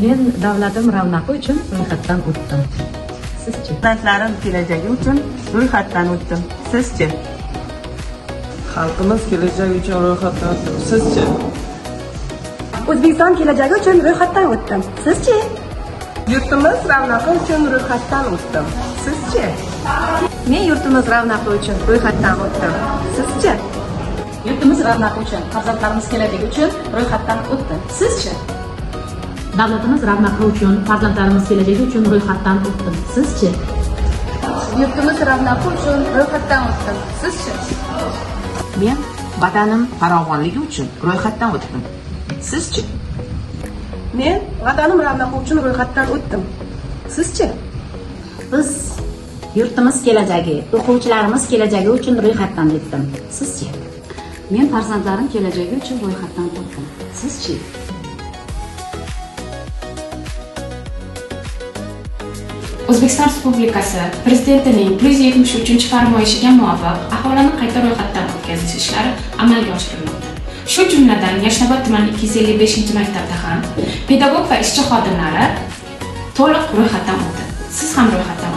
Men davlatim ravnaqi uchun ro'yxatdan o'tdim. Sizchi? Farzandlarim kelajagi uchun ro'yxatdan o'tdim. Sizchi? Xalqimiz kelajagi uchun ro'yxatdan o'tdim. Sizchi? O'zbekiston kelajagi uchun ro'yxatdan o'tdim. Sizchi? Yurtimiz ravnaqi uchun ro'yxatdan o'tdim. Sizchi? Men yurtimiz ravnaqi uchun ro'yxatdan o'tdim. Sizchi? Yurtimiz ravnaqi uchun, farzandlarimiz kelajagi uchun ro'yxatdan o'tdim. Sizchi? Davlatimiz ravnaqi uchun, farzandlarimiz kelajagi uchun ro'yxatdan o'tdim. Sizchi? Yurtimiz ravnaqi uchun ro'yxatdan o'tdim. Sizchi? Men vatanim farovonligi uchun ro'yxatdan o'tdim. Sizchi? Men vatanim ravnaqi uchun ro'yxatdan o'tdim. Sizchi? Biz yurtimiz kelajagi, o'quvchilarimiz kelajagi uchun ro'yxatdan o'tdim. Sizchi? Men farzandlarim kelajagi uchun ro'yxatdan o'tdim. Sizchi? O'zbekiston Respublikasi Prezidentining 173-farmoyishiga muvofiq aholini qayta ro'yxatdan o'tkazish ishlari amalga oshirilmoqda. Shu jumladan Yashnobod tumani 255-maktabda ham pedagog va ishchi xodimlari to'liq ro'yxatdan o'tdi. Siz ham ro'yxatdan